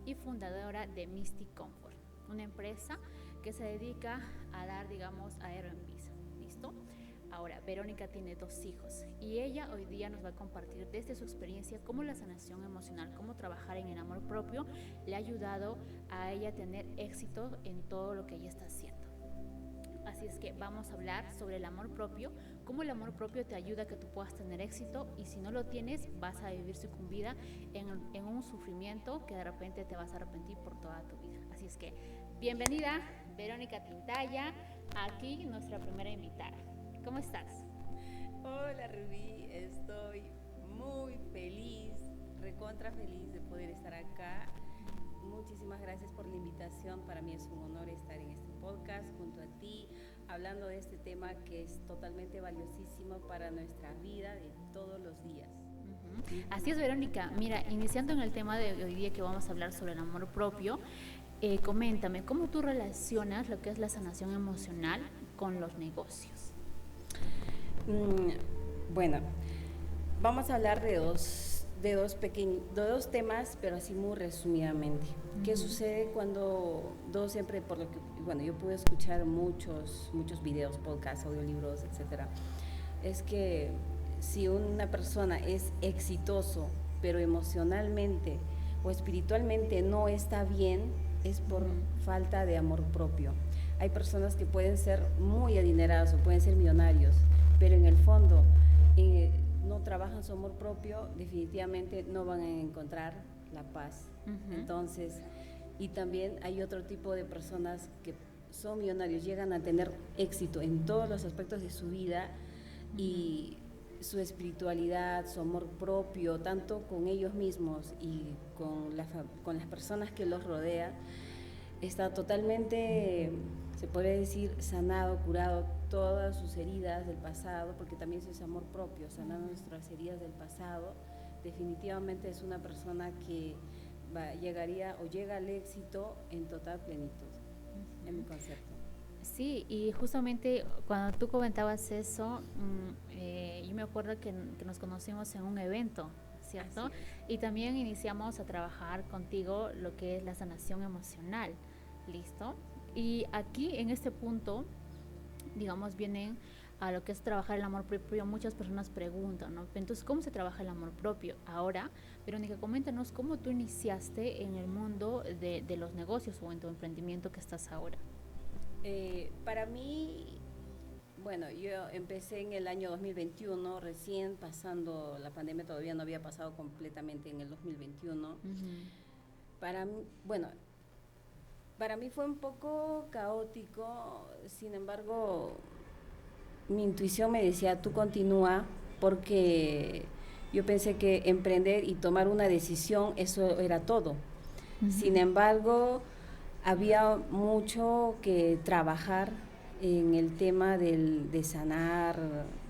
y fundadora de Mystic Comfort, una empresa que se dedica a dar, digamos, a Airbnb. ¿Listo? Ahora, Verónica tiene 2 hijos y ella hoy día nos va a compartir desde su experiencia cómo la sanación emocional, cómo trabajar en el amor propio le ha ayudado a ella a tener éxito en todo lo que ella está haciendo. Así es que vamos a hablar sobre el amor propio, cómo el amor propio te ayuda a que tú puedas tener éxito y si no lo tienes vas a vivir sucumbida en un sufrimiento que de repente te vas a arrepentir por toda tu vida. Así es que bienvenida Verónica Tintaya, aquí nuestra primera invitada. ¿Cómo estás? Hola Rubí, estoy muy feliz, recontra feliz de poder estar acá. Muchísimas gracias por la invitación, para mí es un honor estar en este podcast junto a ti, hablando de este tema que es totalmente valiosísimo para nuestra vida de todos los días. Así es, Verónica. Mira, iniciando en el tema de hoy día que vamos a hablar sobre el amor propio, coméntame, ¿cómo tú relacionas lo que es la sanación emocional con los negocios? Bueno, vamos a hablar de dos temas, pero así muy resumidamente. ¿Qué sucede cuando siempre, por lo que, bueno, yo pude escuchar muchos videos, podcasts, audiolibros, etcétera, es que si una persona es exitoso, pero emocionalmente o espiritualmente no está bien, es por falta de amor propio. Hay personas que pueden ser muy adineradas o pueden ser millonarios, pero en el fondo no trabajan su amor propio, definitivamente no van a encontrar la paz. Entonces, y también hay otro tipo de personas que son millonarios, llegan a tener éxito en todos los aspectos de su vida y su espiritualidad, su amor propio, tanto con ellos mismos y con las personas que los rodean, está totalmente, se podría decir, sanado, curado todas sus heridas del pasado, porque también eso es amor propio, sanar nuestras heridas del pasado. Definitivamente es una persona que llegaría o llega al éxito en total plenitud, en mi concepto. Sí, y justamente cuando tú comentabas eso, yo me acuerdo que nos conocimos en un evento, ¿cierto? Y también iniciamos a trabajar contigo lo que es la sanación emocional, ¿listo? Y aquí en este punto, digamos, vienen a lo que es trabajar el amor propio. Muchas personas preguntan, ¿no? Entonces, ¿cómo se trabaja el amor propio? Ahora, Verónica, coméntanos cómo tú iniciaste en el mundo de los negocios o en tu emprendimiento que estás ahora. Para mí, bueno, yo empecé en el año 2021, recién pasando la pandemia, todavía no había pasado completamente en el 2021. Para mí fue un poco caótico, sin embargo, mi intuición me decía, tú continúa, porque yo pensé que emprender y tomar una decisión, eso era todo. Sin embargo, había mucho que trabajar en el tema de sanar,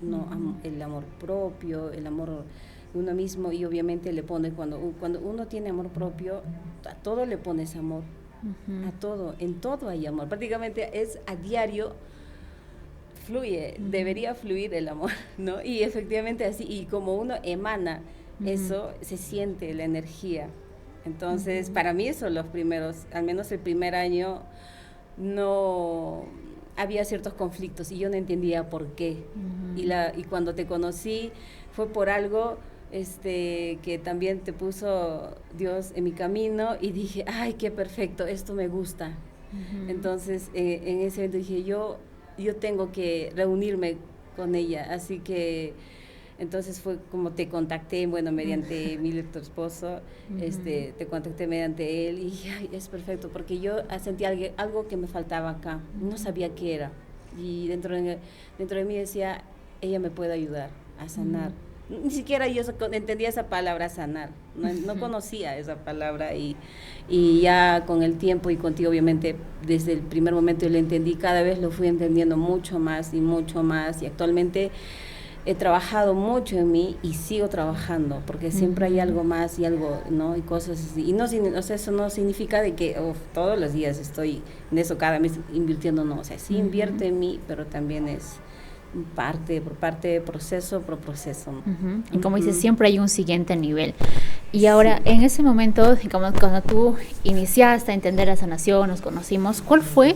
¿no? El amor propio, el amor de uno mismo, y obviamente le pone, cuando uno tiene amor propio, a todo le pones amor, a todo, en todo hay amor, prácticamente es a diario, fluye, debería fluir el amor, ¿no? Y efectivamente así, y como uno emana eso, se siente la energía. Entonces, para mí eso, los primeros, al menos el primer año, no había ciertos conflictos y yo no entendía por qué. Y cuando te conocí fue por algo que también te puso Dios en mi camino y dije, ay, qué perfecto, esto me gusta. Entonces, en ese momento dije, yo tengo que reunirme con ella, así que entonces fue como te contacté, bueno, mediante Emilio, tu esposo, te contacté mediante él y dije, ay, es perfecto, porque yo sentí algo que me faltaba acá, no sabía qué era, y dentro de mí decía, ella me puede ayudar a sanar. Ni siquiera yo entendía esa palabra sanar, no conocía esa palabra y ya con el tiempo y contigo obviamente desde el primer momento yo lo entendí, cada vez lo fui entendiendo mucho más y actualmente he trabajado mucho en mí y sigo trabajando porque siempre hay algo más y algo, ¿no? Y cosas así. Y no, o sea, eso no significa de que todos los días estoy en eso, cada mes invirtiendo, no. O sea, sí invierto en mí, pero también es parte, proceso, ¿no? Y como dices, siempre hay un siguiente nivel. Y ahora, en ese momento, digamos, cuando tú iniciaste a entender la sanación, nos conocimos, ¿cuál fue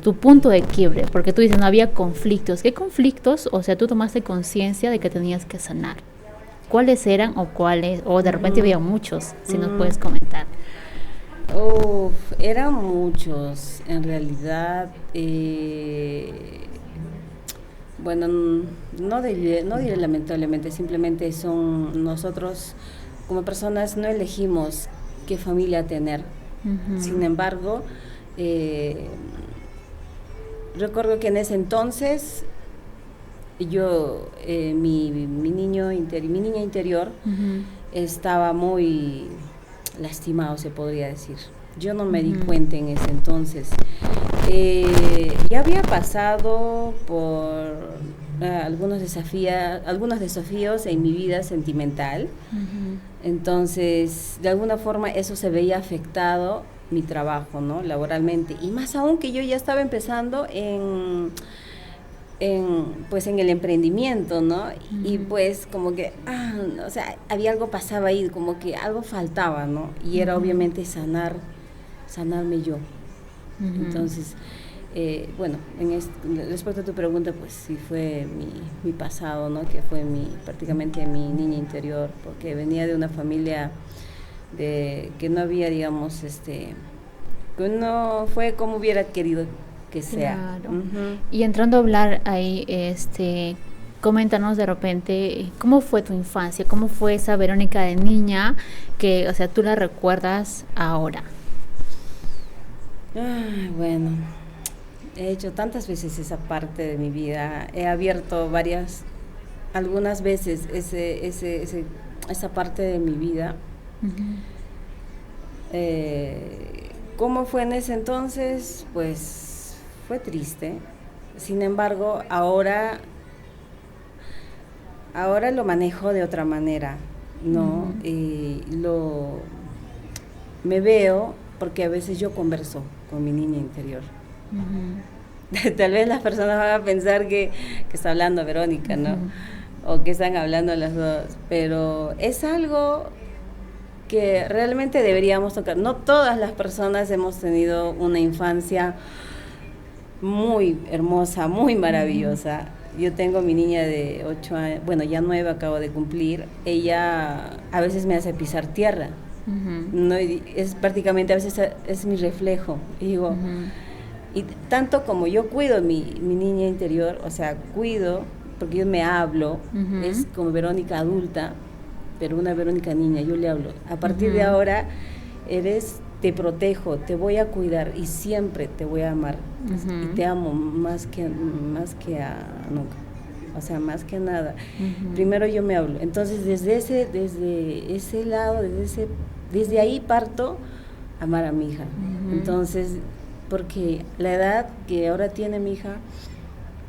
tu punto de quiebre? Porque tú dices, no había conflictos. ¿Qué conflictos? O sea, tú tomaste conciencia de que tenías que sanar. ¿Cuáles eran o cuáles? O de repente había muchos, si nos puedes comentar. Eran muchos, en realidad. Bueno, no diré lamentablemente, simplemente son nosotros como personas no elegimos qué familia tener. Uh-huh. Sin embargo, recuerdo que en ese entonces yo, mi niña interior Uh-huh. estaba muy lastimado, se podría decir. Yo no me di cuenta en ese entonces. Ya había pasado por algunos desafíos en mi vida sentimental. Uh-huh. Entonces, de alguna forma eso se veía afectado mi trabajo, ¿no? Laboralmente. Y más aún que yo ya estaba empezando pues en el emprendimiento, ¿no? Uh-huh. Y pues como que, o sea, había algo pasaba ahí, como que algo faltaba, ¿no? Y era obviamente sanarme yo. Uh-huh. Entonces, bueno, respecto a tu pregunta, pues sí fue mi pasado, ¿no? Que fue prácticamente mi niña interior, porque venía de una familia que no había, digamos, que no fue como hubiera querido que sea. Claro. Uh-huh. Y entrando a hablar ahí, coméntanos de repente, ¿cómo fue tu infancia? ¿Cómo fue esa Verónica de niña que, o sea, tú la recuerdas ahora? Bueno, he hecho tantas veces esa parte de mi vida, he abierto algunas veces esa parte de mi vida. Uh-huh. ¿Cómo fue en ese entonces? Pues fue triste. Sin embargo, ahora lo manejo de otra manera, ¿no? Uh-huh. Me veo, porque a veces yo converso con mi niña interior. Uh-huh. Tal vez las personas van a pensar que está hablando Verónica, ¿no? Uh-huh. O que están hablando las dos, pero es algo que realmente deberíamos tocar. No todas las personas hemos tenido una infancia muy hermosa, muy maravillosa. Uh-huh. Yo tengo mi niña de 8 años, bueno, ya 9 acabo de cumplir. Ella a veces me hace pisar tierra. Uh-huh. No, es prácticamente, a veces es mi reflejo. Y digo, uh-huh. Y tanto como yo cuido mi niña interior, o sea, cuido, porque yo me hablo, uh-huh. Es como Verónica adulta, pero una Verónica niña, yo le hablo. A partir uh-huh. de ahora, te protejo, te voy a cuidar y siempre te voy a amar. Uh-huh. Y te amo más que a nunca. O sea, más que nada. Uh-huh. Primero yo me hablo. Entonces, desde ese lado, desde ahí parto a amar a mi hija. Uh-huh. Entonces, porque la edad que ahora tiene mi hija,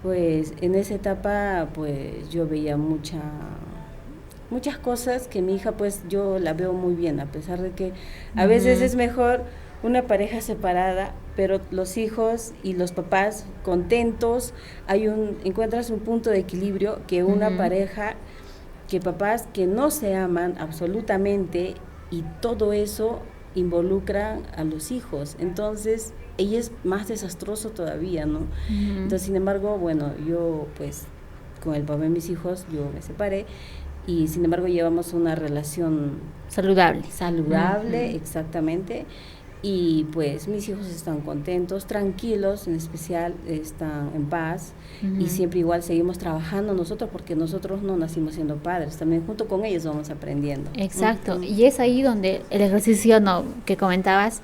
pues en esa etapa, pues yo veía muchas cosas que mi hija, pues yo la veo muy bien, a pesar de que a uh-huh. veces es mejor una pareja separada, pero los hijos y los papás contentos, encuentras un punto de equilibrio que una uh-huh. pareja, que papás que no se aman absolutamente y todo eso involucra a los hijos. Entonces, ella es más desastroso todavía, ¿no? Uh-huh. Entonces, sin embargo, bueno, yo pues con el papá de mis hijos, yo me separé y sin embargo llevamos una relación saludable, uh-huh. Exactamente. Y pues mis hijos están contentos, tranquilos, en especial están en paz. Uh-huh. Y siempre igual seguimos trabajando nosotros, porque nosotros no nacimos siendo padres, también junto con ellos vamos aprendiendo. Exacto, uh-huh. Y es ahí donde el ejercicio que comentabas,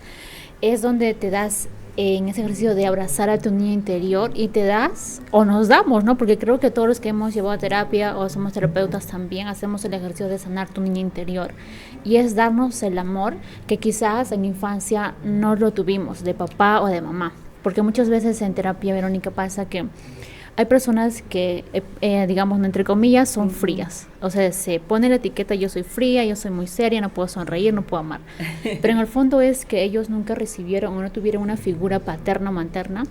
es donde te das en ese ejercicio de abrazar a tu niña interior y te das, o nos damos, ¿no? Porque creo que todos los que hemos llevado a terapia o somos terapeutas también hacemos el ejercicio de sanar tu niña interior. Y es darnos el amor que quizás en infancia no lo tuvimos, de papá o de mamá. Porque muchas veces en terapia, Verónica, pasa que hay personas que, digamos, entre comillas, son frías. O sea, se pone la etiqueta, yo soy fría, yo soy muy seria, no puedo sonreír, no puedo amar. Pero en el fondo es que ellos nunca recibieron o no tuvieron una figura paterna o materna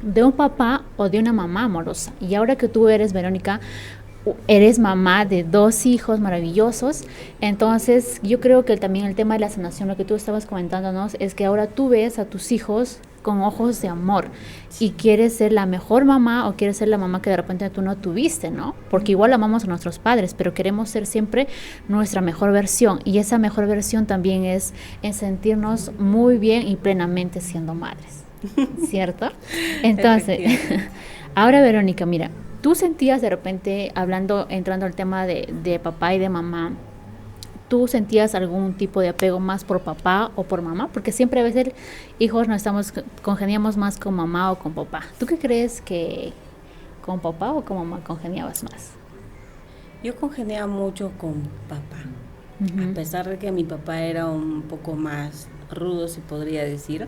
de un papá o de una mamá amorosa. Y ahora que tú eres, Verónica, eres mamá de 2 hijos maravillosos. Entonces yo creo que también el tema de la sanación, lo que tú estabas comentándonos, es que ahora tú ves a tus hijos con ojos de amor y quieres ser la mejor mamá o quieres ser la mamá que de repente tú no tuviste, ¿no? Porque igual amamos a nuestros padres, pero queremos ser siempre nuestra mejor versión, y esa mejor versión también es en sentirnos muy bien y plenamente siendo madres, ¿cierto? Entonces, ahora Verónica, mira, tú sentías de repente, entrando al tema de papá y de mamá, ¿tú sentías algún tipo de apego más por papá o por mamá? Porque siempre a veces hijos congeniamos más con mamá o con papá. ¿Tú qué crees, que con papá o con mamá congeniabas más? Yo congeniaba mucho con papá, a pesar de que mi papá era un poco más rudo, se podría decir.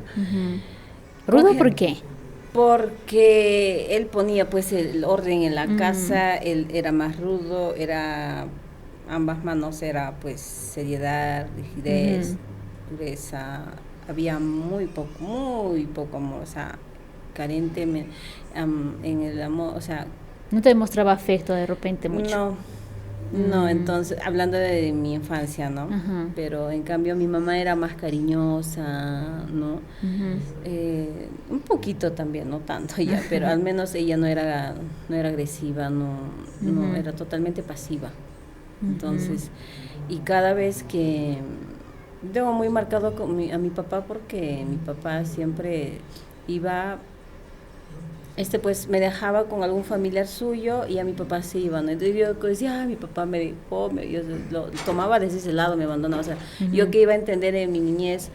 ¿Rudo por qué? Porque él ponía pues el orden en la casa, él era más rudo, ambas manos era pues seriedad, rigidez, dureza, había muy poco amor, o sea, carente en el amor, o sea... ¿No te demostraba afecto de repente mucho? No, entonces, hablando de mi infancia, ¿no? Pero en cambio mi mamá era más cariñosa, ¿no? Un poquito también, no tanto ya, pero al menos ella no era agresiva, no era totalmente pasiva. Entonces, y cada vez que tengo muy marcado a mi papá, porque mi papá siempre iba, pues me dejaba con algún familiar suyo y a mi papá se iba, ¿no? Entonces yo decía, mi papá me dejó, yo lo tomaba desde ese lado, me abandonaba, o sea, yo que iba a entender en mi niñez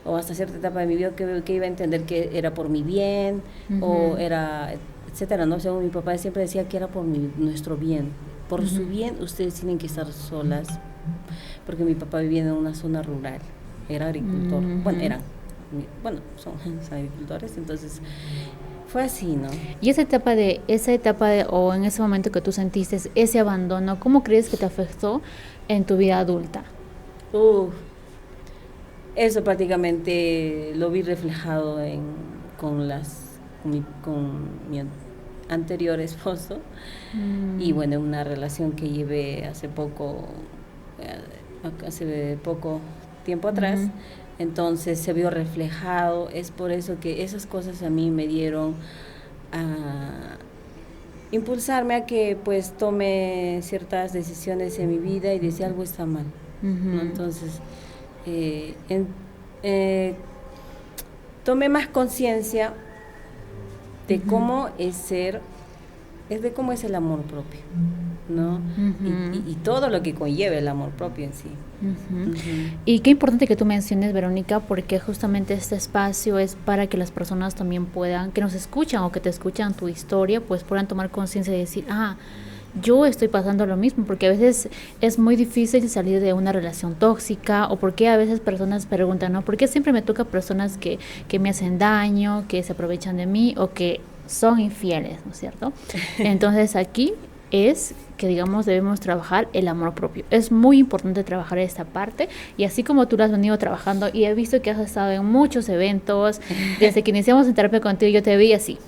o hasta cierta etapa de mi vida que iba a entender que era por mi bien o era, etcétera, ¿no? O sea, mi papá siempre decía que era por nuestro bien. Por su bien, ustedes tienen que estar solas, porque mi papá vivía en una zona rural, era agricultor, son agricultores, entonces fue así, ¿no? Y esa etapa o en ese momento que tú sentiste ese abandono, ¿cómo crees que te afectó en tu vida adulta? Eso prácticamente lo vi reflejado con mi anterior esposo, y bueno, una relación que llevé hace poco tiempo atrás, entonces se vio reflejado. Es por eso que esas cosas a mí me dieron a impulsarme a que pues tome ciertas decisiones en mi vida y decir algo está mal, ¿no? Entonces tomé más conciencia de cómo es el amor propio, ¿no? Y todo lo que conlleva el amor propio en sí. Y qué importante que tú menciones, Verónica, porque justamente este espacio es para que las personas también que nos escuchan o que te escuchan tu historia, pues puedan tomar conciencia y decir, yo estoy pasando lo mismo, porque a veces es muy difícil salir de una relación tóxica, o porque a veces personas preguntan, ¿no? ¿Por qué siempre me toca personas que me hacen daño, que se aprovechan de mí o que son infieles, ¿no es cierto? Entonces aquí es que, digamos, debemos trabajar el amor propio. Es muy importante trabajar esta parte, y así como tú lo has venido trabajando, y he visto que has estado en muchos eventos, desde que iniciamos en terapia contigo yo te vi así,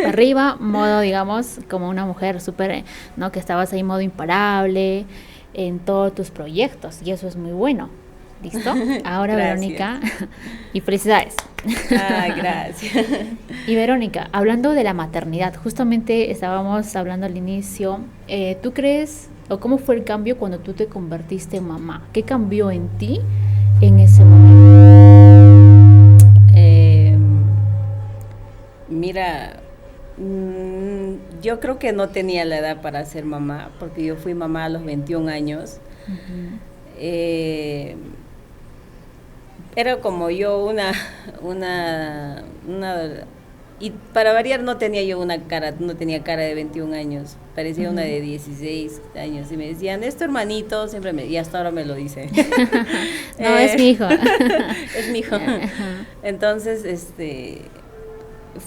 arriba, modo, digamos, como una mujer súper, ¿no? Que estabas ahí modo imparable en todos tus proyectos, y eso es muy bueno. ¿Listo? Ahora Verónica, y felicidades. Gracias. Y Verónica, hablando de la maternidad, justamente estábamos hablando al inicio, ¿tú crees, o cómo fue el cambio cuando tú te convertiste en mamá? ¿Qué cambió en ti en ese momento? Mira, yo creo que no tenía la edad para ser mamá, porque yo fui mamá a los 21 años. Era como yo y para variar no tenía cara de 21 años, parecía una de 16 años, y me decían, ¿es tu hermanito? Y hasta ahora me lo dice. No, es mi hijo. Es mi hijo. Entonces,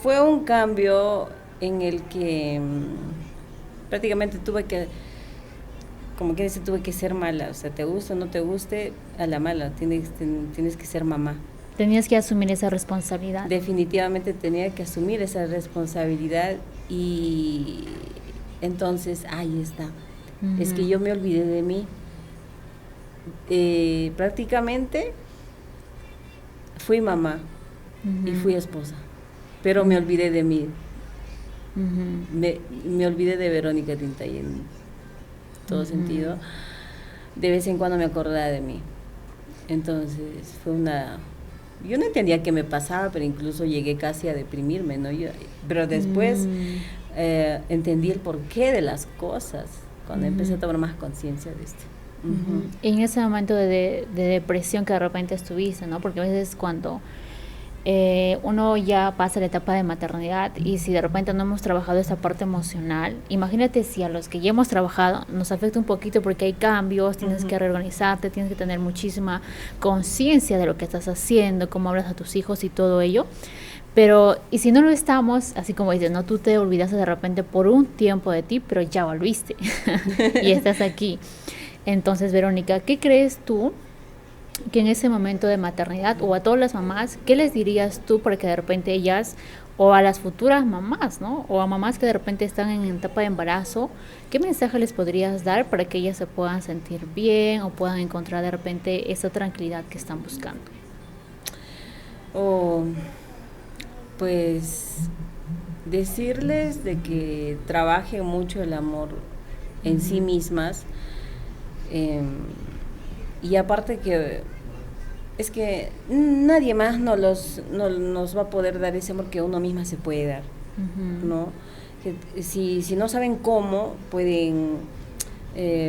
fue un cambio en el que prácticamente tuve que ser mala, o sea, te guste o no te guste, a la mala, tienes que ser mamá. Tenías que asumir esa responsabilidad. Definitivamente tenía que asumir esa responsabilidad, y Entonces, ahí está. Es que Ujú. yo me olvidé de mí. Prácticamente fui mamá y Ujú. fui esposa, pero me Ujú. olvidé de mí. Ujú. Me olvidé de Verónica Tintay en todo Ujú. sentido. De vez en cuando me acordaba de mí. Entonces fue una... Yo no entendía qué me pasaba, pero incluso llegué casi a deprimirme, ¿no? Pero después Mm. entendí el porqué de las cosas, cuando empecé a Ujú. tomar más conciencia de esto. Ujú. Ujú. En ese momento de depresión que de repente estuviste, ¿no? Porque a veces cuando uno ya pasa la etapa de maternidad y si de repente no hemos trabajado esa parte emocional, imagínate si a los que ya hemos trabajado nos afecta un poquito porque hay cambios, tienes Ujú. que reorganizarte, tienes que tener muchísima conciencia de lo que estás haciendo, cómo hablas a tus hijos y todo ello. Pero, y si no lo estamos, así como dices, no, tú te olvidaste de repente por un tiempo de ti, pero ya volviste y estás aquí. Entonces, Verónica, ¿qué crees tú que en ese momento de maternidad o a todas las mamás, qué les dirías tú para que de repente ellas o a las futuras mamás, ¿no? O a mamás que de repente están en etapa de embarazo, ¿qué mensaje les podrías dar para que ellas se puedan sentir bien o puedan encontrar de repente esa tranquilidad que están buscando? O pues decirles de que trabajen mucho el amor en sí Ujú. mismas, eh, y aparte que es que nadie más nos va a poder dar ese amor que uno misma se puede dar, Ujú. ¿no? Que si no saben cómo, pueden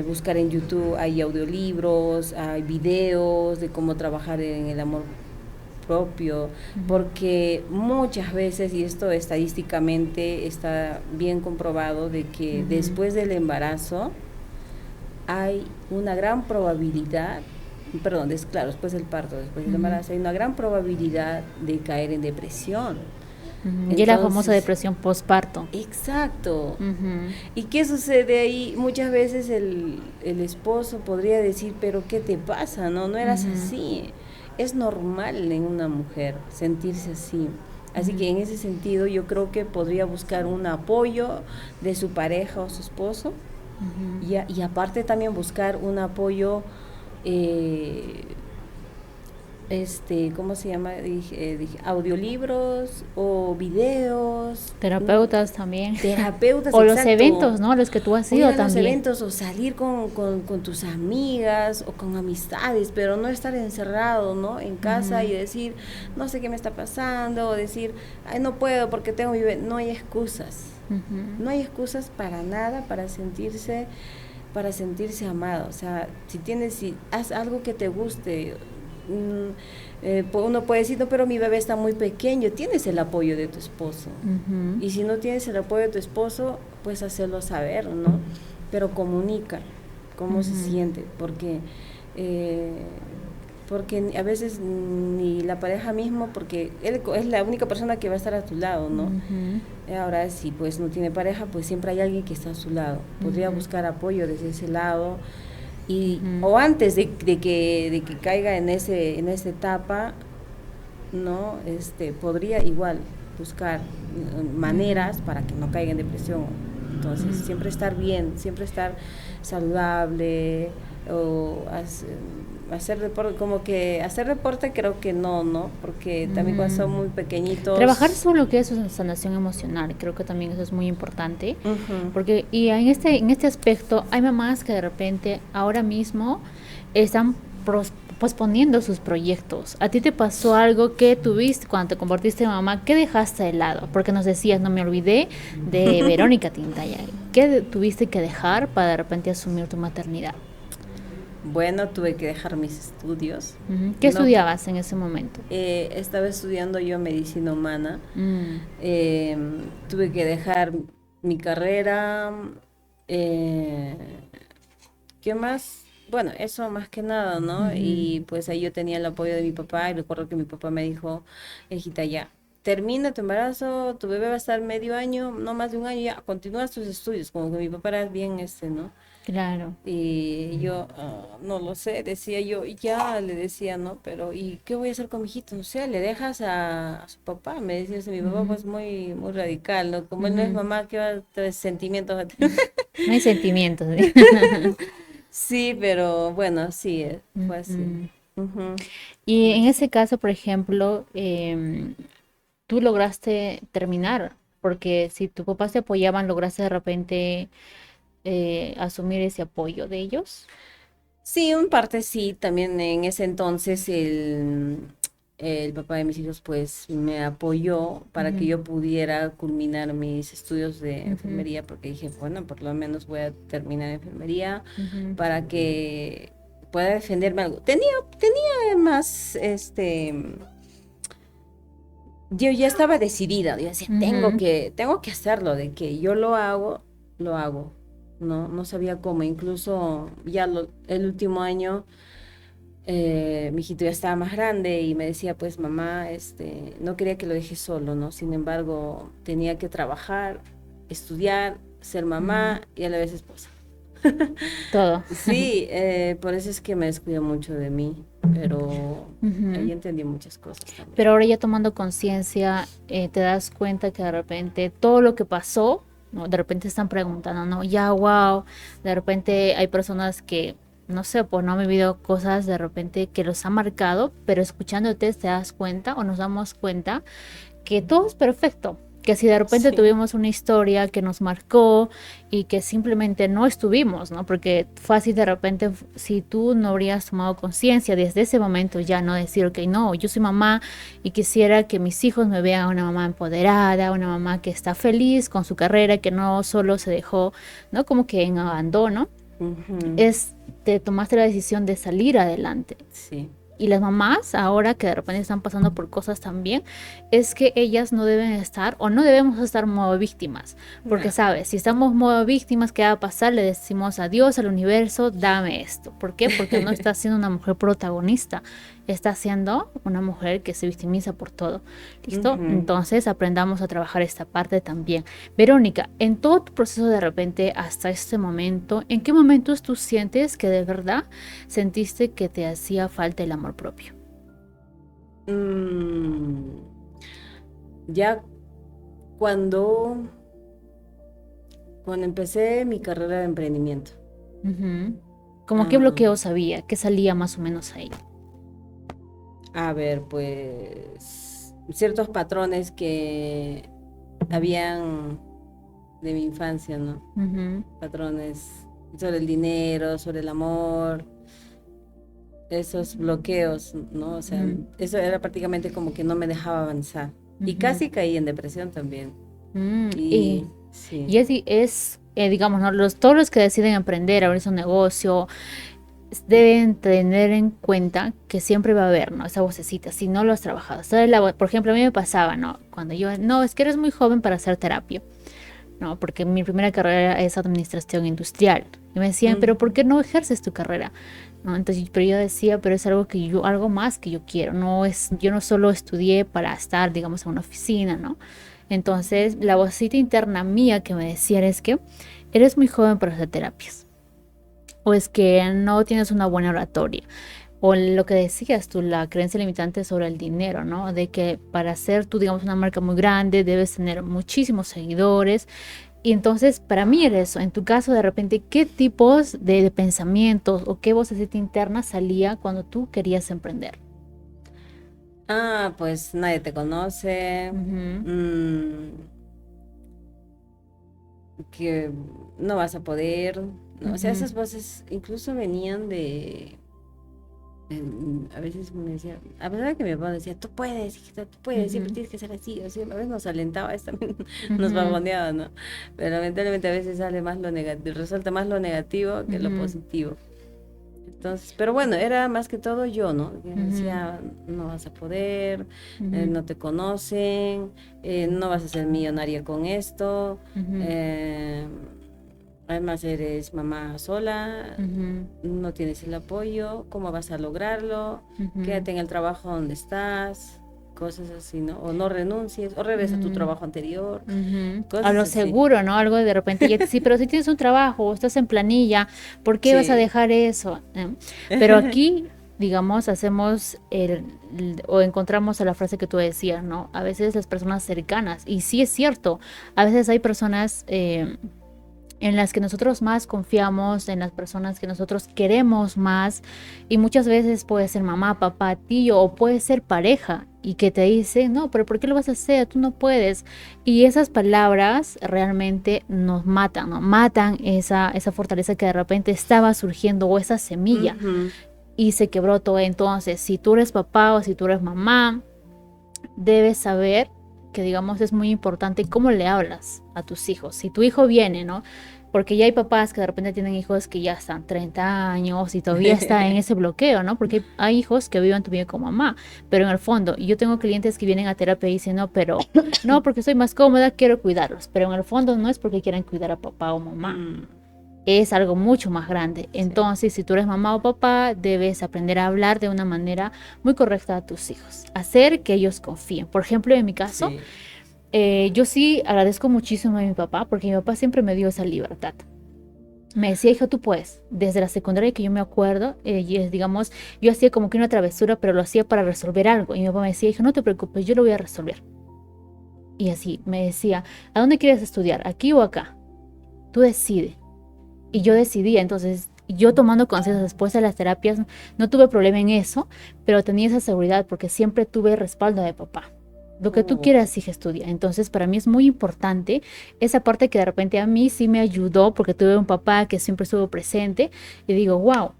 buscar en YouTube, hay audiolibros, hay videos de cómo trabajar en el amor propio, Ujú. porque muchas veces, y esto estadísticamente está bien comprobado, de que Ujú. después del embarazo hay una gran probabilidad, perdón, claro, después del parto, después del Ujú. embarazo, hay una gran probabilidad de caer en depresión. Ujú. Y la famosa Entonces, depresión postparto. exacto. Ujú. ¿Y qué sucede ahí? Muchas veces el esposo podría decir, pero ¿qué te pasa? No, no eras Ujú. así. Es normal en una mujer sentirse así. Así Ujú. que en ese sentido yo creo que podría buscar un apoyo de su pareja o su esposo Ujú. y aparte también buscar un apoyo, eh, ¿cómo se llama? Dije, audiolibros o videos, Terapeutas también. terapeutas, O los exacto. eventos, ¿no? Los que tú has O ir ido a los también. eventos o salir con tus amigas o con amistades, pero no estar encerrado, ¿no? En casa Ujú. y decir, no sé qué me está pasando, o decir, ay, no puedo porque tengo mi bebé. No hay excusas. Ujú. No hay excusas para nada para sentirse amado. O sea, si haz algo que te guste, uno puede decir, no, pero mi bebé está muy pequeño, tienes el apoyo de tu esposo. Ujú. Y si no tienes el apoyo de tu esposo, pues hacerlo saber, ¿no? Pero comunica cómo se Ujú. siente, eh, porque a veces ni la pareja mismo, porque él es la única persona que va a estar a tu lado, ¿no? Ujú. Ahora, si pues no tiene pareja, pues siempre hay alguien que está a su lado. Podría Ujú. buscar apoyo desde ese lado Ujú. o antes de que caiga en esa etapa, ¿no? Podría igual buscar Ujú. maneras para que no caiga en depresión. Entonces, Ujú. siempre estar bien, siempre estar saludable o hacer deporte, como que hacer deporte creo que no, ¿no? Porque también cuando Ujú. son muy Trabajar pequeñitos. sobre lo que es su sanación emocional, creo que también eso es muy importante, Ujú. porque y en este aspecto hay mamás que de repente ahora mismo están posponiendo sus proyectos. ¿A ti te pasó algo que tuviste cuando te convertiste en mamá? ¿Qué dejaste de lado? Porque nos decías, no me olvidé de Verónica Tintaya. ¿Qué tuviste que dejar para de repente asumir tu maternidad? Bueno, tuve que dejar mis estudios. Ujú. ¿Qué No, estudiabas en ese momento? estaba estudiando yo medicina humana. Mm. Eh, Tuve que dejar mi carrera. eh, ¿Qué más? Bueno, eso más que nada, ¿no? Ujú. Y pues ahí yo tenía el apoyo de mi papá y recuerdo que mi papá me dijo, hijita, ya, termina tu embarazo, tu bebé va a estar medio año, no más de un año, ya, continúa tus estudios, como que mi papá era bien ¿no? Claro. Y yo, no lo sé, decía yo, y ya le decía, ¿no? Pero, ¿y qué voy a hacer con mi hijito? No sé, le dejas a su papá. Me decía, o sea, mi papá Ujú, pues muy, muy radical, ¿no? Como él no es ujú. mamá, ¿qué va a tener sentimientos? Va a tener? No hay sentimientos. ¿Sí? Sí, pero bueno, sí, fue así. Ujú. Ujú. Y en ese caso, por ejemplo, tú lograste terminar, porque si tu papás te apoyaban, lograste de repente asumir ese apoyo de ellos. Sí, en parte sí, también en ese entonces el papá de mis hijos pues me apoyó para que Ujú, yo pudiera culminar mis estudios de ujú, enfermería, porque dije, bueno, por lo menos voy a terminar enfermería ujú, para que pueda defenderme algo. Tenía más, yo ya estaba decidida, yo decía, ujú. tengo que hacerlo, de que yo lo hago, lo hago. No, no sabía cómo, incluso ya el último año mi hijito ya estaba más grande y me decía, pues mamá, no quería que lo deje solo, ¿no? Sin embargo, tenía que trabajar, estudiar, ser Ujú. mamá y a la vez esposa. Todo. Sí, por eso es que me descuido mucho de mí, pero Ujú. ahí entendí muchas cosas también. Pero ahora ya tomando conciencia, te das cuenta que de repente todo lo que pasó, ¿no? De repente están preguntando, ¿no? Ya, wow. De repente hay personas que, no sé, pues no han vivido cosas de repente que los ha marcado, pero escuchándote te das cuenta o nos damos cuenta que todo es perfecto, que si de repente Sí. tuvimos una historia que nos marcó y que simplemente no estuvimos, ¿no? Porque fácil de repente, si tú no habrías tomado conciencia desde ese momento ya no decir, ok, no, yo soy mamá y quisiera que mis hijos me vean una mamá empoderada, una mamá que está feliz con su carrera, que no solo se dejó, ¿no? Como que en abandono, Ujú. es, te tomaste la decisión de salir adelante. Sí. Y las mamás, ahora que de repente están pasando por cosas también, es que ellas no deben estar o no debemos estar modo víctimas. Porque, No. ¿sabes? Si estamos modo víctimas, ¿qué va a pasar? Le decimos adiós al universo, dame esto. ¿Por qué? Porque no está siendo una mujer protagonista, está siendo una mujer que se victimiza por todo. ¿Listo? Ujú. Entonces aprendamos a trabajar esta parte también. Verónica, en todo tu proceso de repente hasta este momento, ¿en qué momentos tú sientes que de verdad sentiste que te hacía falta el amor propio? Mm, ya cuando, cuando empecé mi carrera de emprendimiento. Ujú. ¿Cómo qué ah, bloqueos había? ¿Qué salía más o menos ahí? a ver, pues ciertos patrones que habían de mi infancia, ¿no? Ujú, Patrones sobre el dinero, sobre el amor, esos bloqueos, ¿no? O sea, ujú, eso era prácticamente como que no me dejaba avanzar. Y ujú. casi caí en depresión también. Mm, Y sí. y digamos, ¿no? Todos los que deciden emprender, abrir un negocio, deben tener en cuenta que siempre va a haber, ¿no? Esa vocecita, si no lo has trabajado. Por ejemplo, a mí me pasaba, ¿no? Cuando yo, no, es que eres muy joven para hacer terapia. ¿No? Porque mi primera carrera es administración industrial. Y me decían, pero ¿por Ujú. qué no ejerces tu carrera? ¿No? Entonces, pero yo decía, pero es algo que yo, algo más que yo quiero. No es, yo no solo estudié para estar, digamos, en una oficina, ¿no? Entonces, la vocecita interna mía que me decía es que eres muy joven para hacer terapias. O es que no tienes una buena oratoria. O lo que decías tú, la creencia limitante sobre el dinero, ¿no? De que para ser tú, digamos, una marca muy grande debes tener muchísimos seguidores, y entonces, para mí era eso. En tu caso, de repente, ¿qué tipos de pensamientos o qué vocecita interna salía cuando tú querías emprender? Pues nadie te conoce, Ujú, mm, que no vas a poder, ¿no? O sea, ujú, esas voces incluso venían de, a veces me decía, a pesar de que mi papá decía, tú puedes, hijita, tú puedes, siempre ujú, tienes que ser así, o sea, a veces nos alentaba, es también nos ujú, bajoneaba, ¿no? Pero lamentablemente a veces sale más lo negativo, resalta más lo negativo que lo ujú, positivo. Entonces, pero bueno, era más que todo yo, ¿no? Que ujú, decía, no vas a poder, ujú, no te conocen, no vas a ser millonaria con esto, ujú, eh, además eres mamá sola, ujú, no tienes el apoyo, ¿cómo vas a lograrlo? ujú, Quédate en el trabajo donde estás, cosas así, ¿no? O no renuncies, o regresa a tu trabajo anterior, cosas A lo así. seguro, ¿no? Algo de repente, sí, pero si tienes un trabajo o estás en planilla, ¿por qué vas a Sí. dejar eso? Pero aquí, digamos, hacemos o encontramos a la frase que tú decías, ¿no? A veces las personas cercanas, y sí es cierto, a veces hay personas en las que nosotros más confiamos, en las personas que nosotros queremos más, y muchas veces puede ser mamá, papá, tío, o puede ser pareja, y que te dice, no, pero ¿por qué lo vas a hacer? Tú no puedes. Y esas palabras realmente nos matan, ¿no? Matan esa fortaleza que de repente estaba surgiendo, o esa semilla, Ujú. y se quebró todo. Entonces, si tú eres papá o si tú eres mamá, debes saber que, digamos, es muy importante cómo le hablas a tus hijos. Si tu hijo viene, ¿no? Porque ya hay papás que de repente tienen hijos que ya están 30 años y todavía está en ese bloqueo, ¿no? Porque hay hijos que viven tu vida como mamá, pero en el fondo, y yo tengo clientes que vienen a terapia y dicen, no, pero no, porque soy más cómoda, quiero cuidarlos, pero en el fondo no es porque quieran cuidar a papá o mamá, es algo mucho más grande. Sí. Entonces, si tú eres mamá o papá, debes aprender a hablar de una manera muy correcta a tus hijos, hacer que ellos confíen. Por ejemplo, en mi caso, yo sí agradezco muchísimo a mi papá, porque mi papá siempre me dio esa libertad. Me decía, hijo, tú puedes. Desde la secundaria que yo me acuerdo, digamos, yo hacía como que una travesura, pero lo hacía para resolver algo. Y mi papá me decía, hijo, no te preocupes, yo lo voy a resolver. Y así me decía, ¿a dónde quieres estudiar? ¿Aquí o acá? Tú decides. Y yo decidía, entonces yo tomando consejos después de las terapias, no tuve problema en eso, pero tenía esa seguridad porque siempre tuve respaldo de papá. Lo que tú quieras, hija, estudia. Entonces, para mí es muy importante esa parte que de repente a mí sí me ayudó porque tuve un papá que siempre estuvo presente y digo, wow,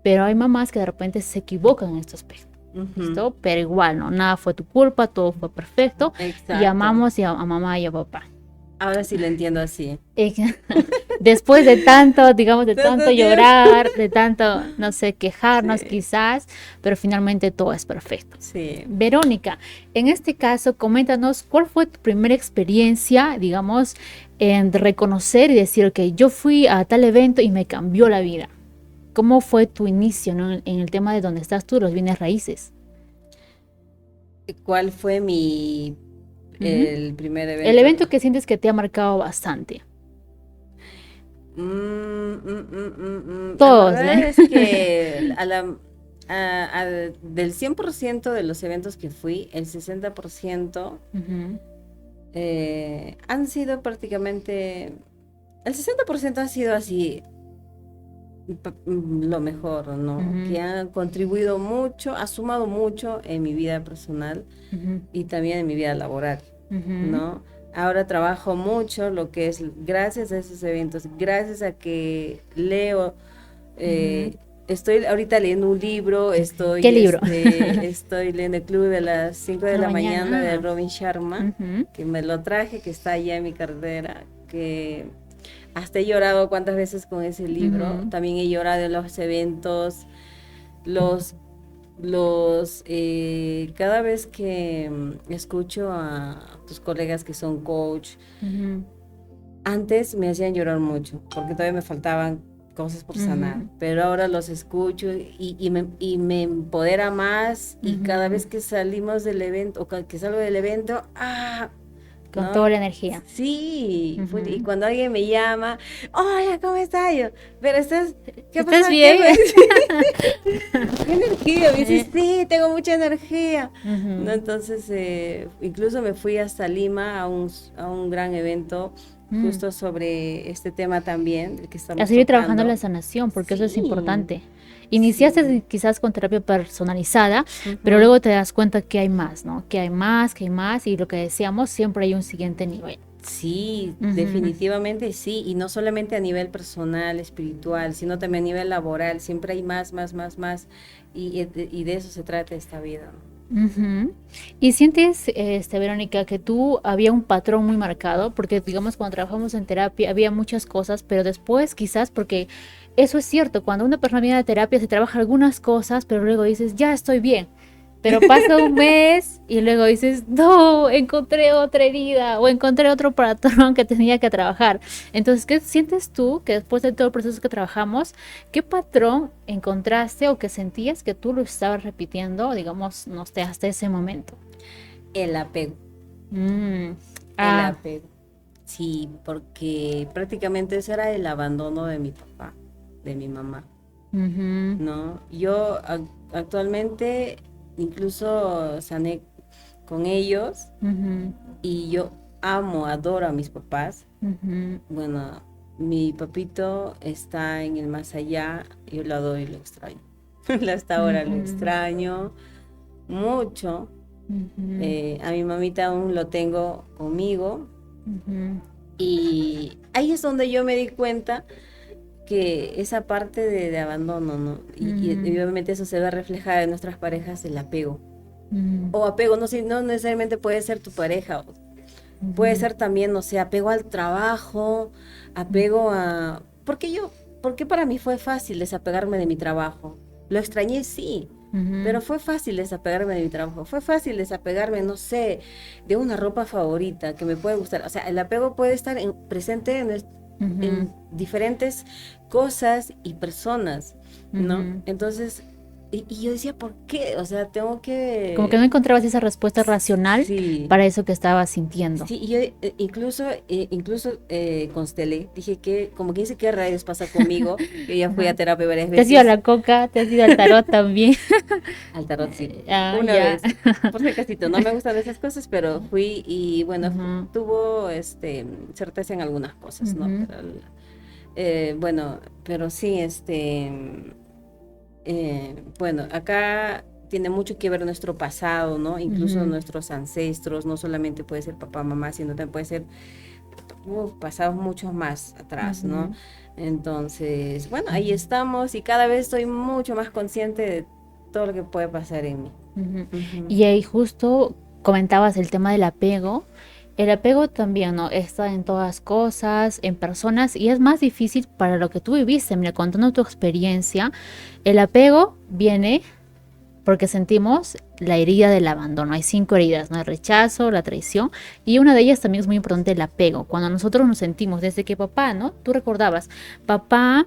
pero hay mamás que de repente se equivocan en este aspecto. ¿Listo? Pero igual, ¿no? Nada fue tu culpa, todo fue perfecto. Exacto. Y amamos a mamá y a papá. Ahora sí lo entiendo así. Después de tanto, digamos, de tanto llorar, de tanto, no sé, quejarnos quizás, pero finalmente todo es perfecto. Sí. Verónica, en este caso, coméntanos cuál fue tu primera experiencia, digamos, en reconocer y decir, ok, yo fui a tal evento y me cambió la vida. ¿Cómo fue tu inicio, ¿no? en el tema de donde estás tú, los bienes raíces? ¿Cuál fue el primer evento? El evento que sientes que te ha marcado bastante. Todos, la verdad es que del 100% de los eventos que fui, el 60% han sido prácticamente, el 60% ha sido así, lo mejor, ¿no? Que han contribuido mucho, ha sumado mucho en mi vida personal y también en mi vida laboral, ¿no? Ahora trabajo mucho lo que es gracias a esos eventos, gracias a que leo, estoy ahorita leyendo un libro, ¿Qué libro? Estoy leyendo El Club de las 5 de la mañana de Robin Sharma, que me lo traje, que está allá en mi cartera, que hasta he llorado cuántas veces con ese libro. También he llorado en los eventos, cada vez que escucho a tus colegas que son coach, antes me hacían llorar mucho, porque todavía me faltaban cosas por sanar, pero ahora los escucho y me empodera más, y cada vez que salimos del evento, o que salgo del evento, con ¿no? toda la energía. Sí, y cuando alguien me llama, hola, ¿cómo estás? Yo, pero ¿qué ¿Estás pasa? bien? ¿Qué energía? Me dices, sí, tengo mucha energía. ¿No? Entonces, incluso me fui hasta Lima a un gran evento justo sobre este tema también, del que estamos a seguir tocando. trabajando en la sanación, porque eso es importante. Iniciaste quizás con terapia personalizada, pero luego te das cuenta que hay más, ¿no? Que hay más, y lo que decíamos, siempre hay un siguiente nivel. Sí, definitivamente sí, y no solamente a nivel personal, espiritual, sino también a nivel laboral, siempre hay más, y de eso se trata esta vida, ¿no? ¿Y sientes, Verónica, que tú había un patrón muy marcado? Porque, digamos, cuando trabajamos en terapia había muchas cosas, pero después quizás, porque eso es cierto, cuando una persona viene a terapia se trabaja algunas cosas, pero luego dices, ya estoy bien. Pero pasa un mes y luego dices, no, encontré otra herida o encontré otro patrón que tenía que trabajar. Entonces, ¿qué sientes tú que después de todo el proceso que trabajamos, qué patrón encontraste o que sentías que tú lo estabas repitiendo, digamos, no sé, hasta ese momento? El apego. Mm. El apego. Sí, porque prácticamente ese era el abandono de mi papá, de mi mamá, ¿no? Yo actualmente incluso sané con ellos y yo amo, adoro a mis papás. Bueno, mi papito está en el más allá, yo lo adoro y lo extraño. Hasta ahora lo extraño mucho. A mi mamita aún lo tengo conmigo. Y ahí es donde yo me di cuenta que esa parte de abandono, ¿no? Y obviamente eso se ve reflejado en nuestras parejas, el apego. O apego, no necesariamente puede ser tu pareja, puede ser también, no sé, apego al trabajo, apego a... ¿Por qué para mí fue fácil desapegarme de mi trabajo? Lo extrañé, sí, pero fue fácil desapegarme de mi trabajo, fue fácil desapegarme, no sé, de una ropa favorita que me puede gustar. O sea, el apego puede estar presente en diferentes cosas y personas, ¿no? Entonces, y yo decía, ¿por qué? O sea, tengo que... Como que no encontrabas esa respuesta racional para eso que estabas sintiendo. Sí, y yo incluso constelé, dije que, como que dice, ¿qué rayos pasa conmigo? Yo ya fui a terapia varias veces. ¿Te has ido a la coca? ¿Te has ido al tarot también? Al tarot, sí. Una vez, por si acaso, no me gustan esas cosas, pero fui y bueno, tuvo certeza en algunas cosas, ¿no? Pero, bueno, pero sí, bueno, acá tiene mucho que ver nuestro pasado, ¿no? Incluso nuestros ancestros, no solamente puede ser papá, mamá, sino también puede ser pasados muchos más atrás, ¿no? Entonces, bueno, ahí estamos y cada vez estoy mucho más consciente de todo lo que puede pasar en mí. Y ahí justo comentabas el tema del apego. El apego también, ¿no? Está en todas cosas, en personas, y es más difícil para lo que tú viviste. Mira, contando tu experiencia, el apego viene porque sentimos la herida del abandono. Hay 5 heridas, ¿no? El rechazo, la traición, y una de ellas también es muy importante, el apego. Cuando nosotros nos sentimos, desde que papá, ¿no? Tú recordabas, papá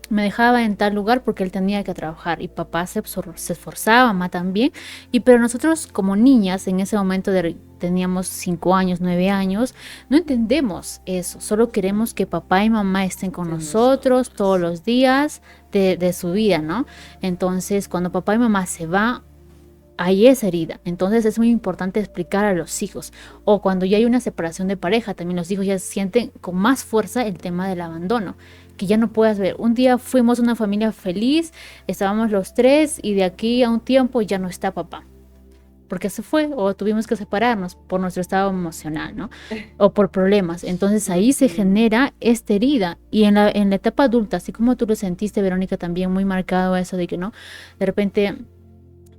me dejaba en tal lugar porque él tenía que trabajar y papá se esforzaba, mamá también, pero nosotros como niñas en ese momento teníamos 5 años, 9 años, no entendemos eso, solo queremos que papá y mamá estén con nosotros todos los días de su vida, ¿no? Entonces cuando papá y mamá se van, hay esa herida. Entonces es muy importante explicar a los hijos. O cuando ya hay una separación de pareja, también los hijos ya sienten con más fuerza el tema del abandono, que ya no puedas ver. Un día fuimos una familia feliz, estábamos los 3 y de aquí a un tiempo ya no está papá, porque se fue o tuvimos que separarnos por nuestro estado emocional, ¿no? O por problemas. Entonces ahí se genera esta herida. Y en la etapa adulta, así como tú lo sentiste, Verónica, también muy marcado eso de que, ¿no? De repente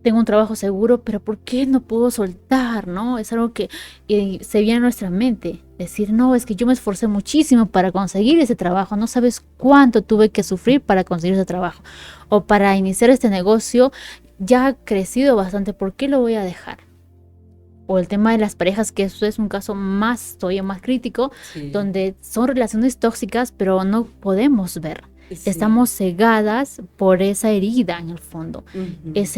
tengo un trabajo seguro, pero ¿por qué no puedo soltar, no? Es algo que se viene a nuestra mente. Decir, no, es que yo me esforcé muchísimo para conseguir ese trabajo. No sabes cuánto tuve que sufrir para conseguir ese trabajo. O para iniciar este negocio, ya ha crecido bastante. ¿Por qué lo voy a dejar? O el tema de las parejas, que eso es un caso todavía más crítico, donde son relaciones tóxicas, pero no podemos ver. Estamos cegadas por esa herida en el fondo.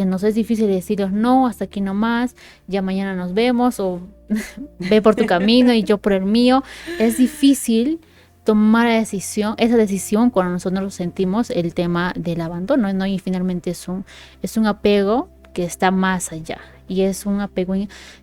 Nos es difícil decirles, no, hasta aquí nomás, ya mañana nos vemos, o ve por tu camino y yo por el mío. Es difícil tomar esa decisión cuando nosotros sentimos el tema del abandono, ¿no? Y finalmente es un apego que está más allá. Y es un apego,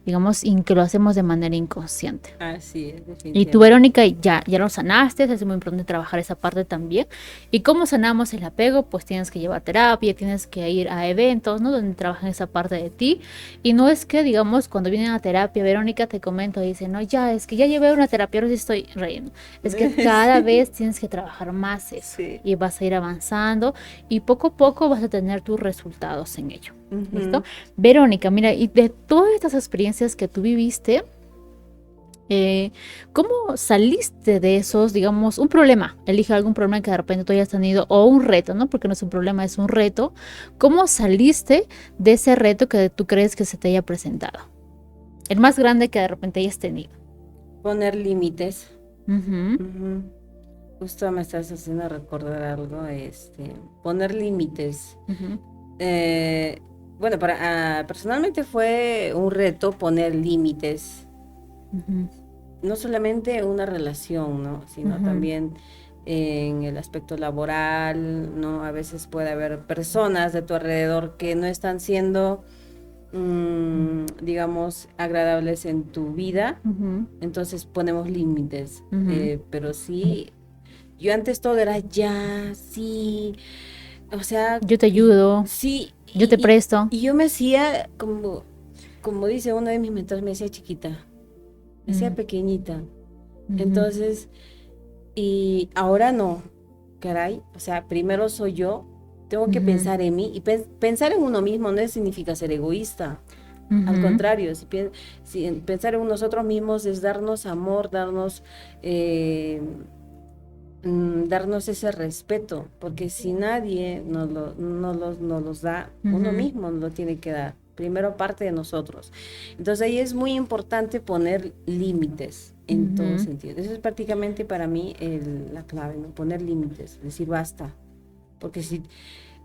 digamos, que lo hacemos de manera inconsciente. Así es, definitivamente. Y tú, Verónica, ya lo sanaste, es muy importante trabajar esa parte también. ¿Y cómo sanamos el apego? Pues tienes que llevar terapia, tienes que ir a eventos, ¿no? Donde trabajan esa parte de ti. Y no es que, digamos, cuando vienen a terapia, Verónica te comento, dice, no, es que ya llevé una terapia, ahora sí estoy riendo. Es que cada vez tienes que trabajar más eso. Y vas a ir avanzando y poco a poco vas a tener tus resultados en ello. ¿Listo? Verónica, mira, y de todas estas experiencias que tú viviste, ¿cómo saliste de esos, digamos, un problema? Elige algún problema que de repente tú hayas tenido, o un reto, ¿no? Porque no es un problema, es un reto. ¿Cómo saliste de ese reto que tú crees que se te haya presentado? El más grande que de repente hayas tenido. Poner límites. Justo me estás haciendo recordar algo, poner límites. bueno, personalmente fue un reto poner límites, no solamente en una relación, ¿no? Sino también en el aspecto laboral, ¿no? A veces puede haber personas de tu alrededor que no están siendo, digamos, agradables en tu vida, entonces ponemos límites, pero sí, yo antes todo era ya, sí, o sea, Yo te ayudo, sí, yo te presto. y yo me hacía como dice uno de mis mentores, me hacía chiquita, me hacía pequeñita. Entonces, y ahora no, caray, o sea, primero soy yo, tengo que pensar en mí, y pensar en uno mismo no significa ser egoísta. Al contrario, si pensar en nosotros mismos es darnos amor, darnos ese respeto, porque si nadie nos los da, uno mismo nos lo tiene que dar, primero parte de nosotros. Entonces ahí es muy importante poner límites en todo sentido. Eso es prácticamente para mí la clave, ¿no? Poner límites, decir basta, porque si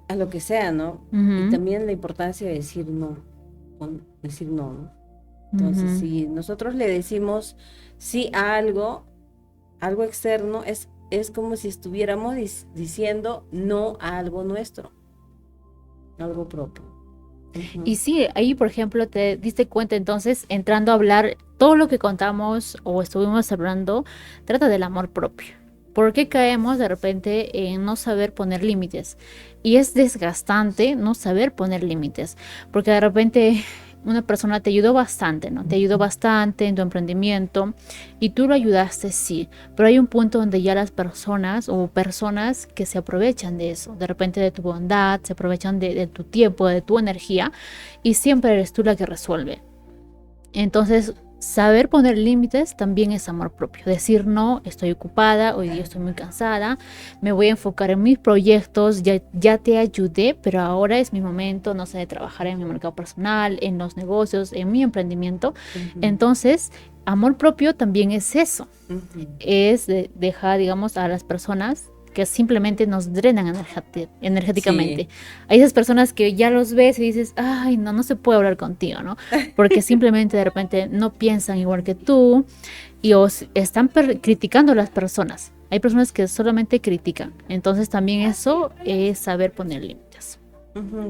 a lo que sea, ¿no? Y también la importancia de decir no, ¿no? Entonces, si nosotros le decimos sí a algo externo, es como si estuviéramos diciendo no a algo nuestro, algo propio. Y sí, ahí por ejemplo te diste cuenta entonces, entrando a hablar, todo lo que contamos o estuvimos hablando trata del amor propio. ¿Por qué caemos de repente en no saber poner límites? Y es desgastante no saber poner límites, porque de repente una persona te ayudó bastante, ¿no? Te ayudó bastante en tu emprendimiento y tú lo ayudaste, sí, pero hay un punto donde ya las personas o personas que se aprovechan de eso, de repente de tu bondad, se aprovechan de tu tiempo, de tu energía y siempre eres tú la que resuelve. Entonces, saber poner límites también es amor propio. Decir no, estoy ocupada, hoy día estoy muy cansada, me voy a enfocar en mis proyectos, ya te ayudé, pero ahora es mi momento, no sé, de trabajar en mi mercado personal, en los negocios, en mi emprendimiento. Entonces, amor propio también es eso. Es dejar, digamos, a las personas que simplemente nos drenan energéticamente. Sí. Hay esas personas que ya los ves y dices, ay, no se puede hablar contigo, ¿no? Porque simplemente de repente no piensan igual que tú y os están criticando a las personas. Hay personas que solamente critican. Entonces también eso es saber poner límites.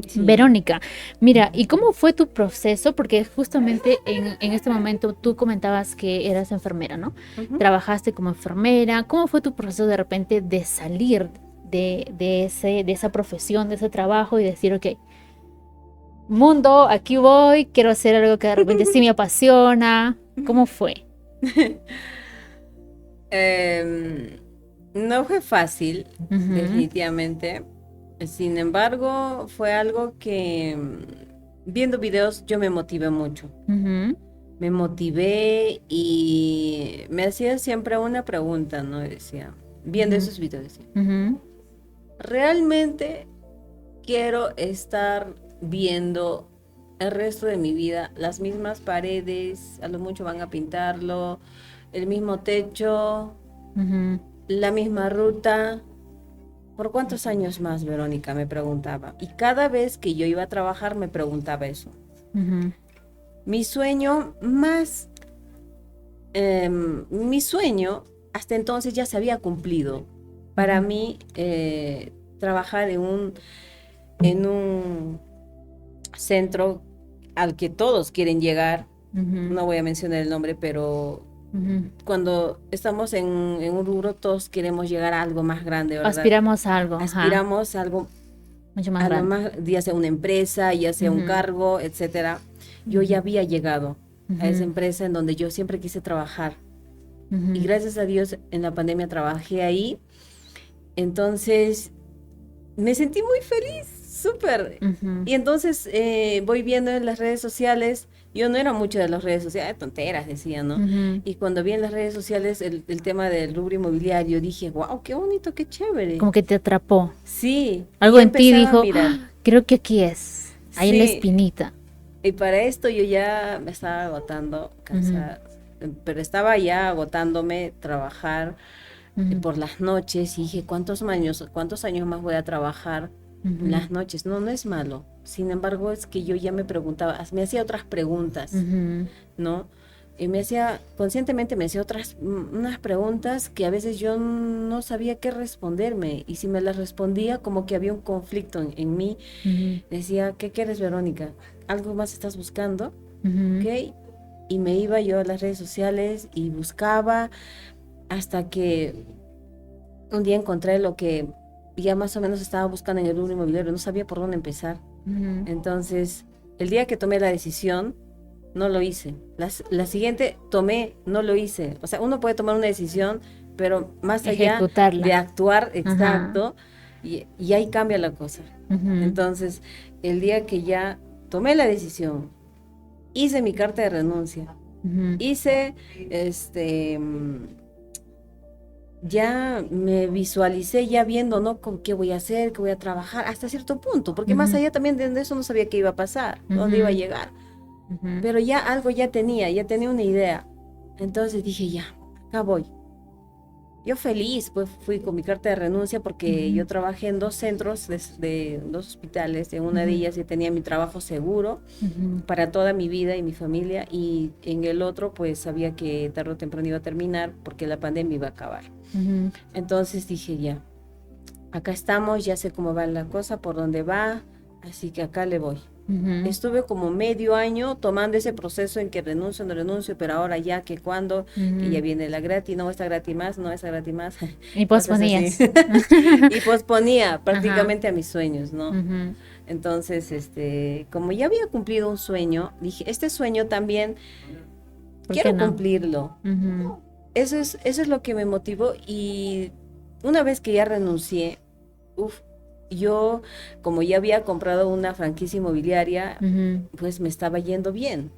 Sí. Verónica, mira, ¿y cómo fue tu proceso? Porque justamente en este momento tú comentabas que eras enfermera, ¿no? Trabajaste como enfermera. ¿Cómo fue tu proceso de repente de salir de esa profesión, de ese trabajo y decir, ok, mundo, aquí voy, quiero hacer algo que de repente sí me apasiona? ¿Cómo fue? No fue fácil, definitivamente. Sin embargo, fue algo que viendo videos yo me motivé mucho. Me motivé y me hacía siempre una pregunta, ¿no? Decía, viendo esos videos, decía, ¿realmente quiero estar viendo el resto de mi vida las mismas paredes? A lo mucho van a pintarlo, el mismo techo, la misma ruta. ¿Por cuántos años más, Verónica? Me preguntaba. Y cada vez que yo iba a trabajar me preguntaba eso. Mi sueño hasta entonces ya se había cumplido. Para mí, trabajar en un centro al que todos quieren llegar, no voy a mencionar el nombre, pero cuando estamos en un rubro, todos queremos llegar a algo más grande, ¿verdad? Aspiramos a algo. Aspiramos a algo mucho más grande. Ya sea una empresa, ya sea un cargo, etcétera. Yo ya había llegado a esa empresa en donde yo siempre quise trabajar. Y gracias a Dios en la pandemia trabajé ahí. Entonces me sentí muy feliz, súper. Y entonces voy viendo en las redes sociales. Yo no era mucho de las redes sociales, tonteras decía, ¿no? Y cuando vi en las redes sociales el tema del rubro inmobiliario, dije, wow, qué bonito, qué chévere. Como que te atrapó. Sí. Algo en ti dijo, creo que aquí es, ahí en la espinita. Y para esto yo ya me estaba agotando, cansada, pero estaba ya agotándome trabajar por las noches y dije, ¿cuántos años más voy a trabajar las noches? No es malo. Sin embargo, es que yo ya me preguntaba, me hacía otras preguntas, ¿no? Y conscientemente me hacía unas preguntas que a veces yo no sabía qué responderme. Y si me las respondía, como que había un conflicto en mí. Decía, ¿qué quieres, Verónica? ¿Algo más estás buscando? ¿Ok? Y me iba yo a las redes sociales y buscaba hasta que un día encontré lo que ya más o menos estaba buscando en el rubro inmobiliario. No sabía por dónde empezar. Entonces, el día que tomé la decisión, no lo hice. La siguiente tomé, no lo hice. O sea, uno puede tomar una decisión, pero más allá de actuar, exacto, y ahí cambia la cosa. Entonces, el día que ya tomé la decisión, hice mi carta de renuncia, hice, ya me visualicé ya viendo, ¿no? Con qué voy a hacer, qué voy a trabajar, hasta cierto punto, porque más allá también de eso no sabía qué iba a pasar, dónde iba a llegar. Pero ya algo ya tenía una idea. Entonces dije, ya, acá voy. Yo feliz, pues fui con mi carta de renuncia porque yo trabajé en 2 centros de 2 hospitales. En una de ellas yo tenía mi trabajo seguro para toda mi vida y mi familia, y en el otro pues sabía que tarde o temprano iba a terminar porque la pandemia iba a acabar. Entonces dije, ya, acá estamos, ya sé cómo va la cosa, por dónde va, así que acá le voy. Estuve como medio año tomando ese proceso en que renuncio, no renuncio, pero ahora ya que cuando, que ya viene la gratis, no, esta gratis más, no, esta gratis más. Y posponías. Y posponía prácticamente a mis sueños, ¿no? Entonces, como ya había cumplido un sueño, dije, este sueño también quiero cumplirlo. Eso es lo que me motivó, y una vez que ya renuncié, yo, como ya había comprado una franquicia inmobiliaria, pues me estaba yendo bien,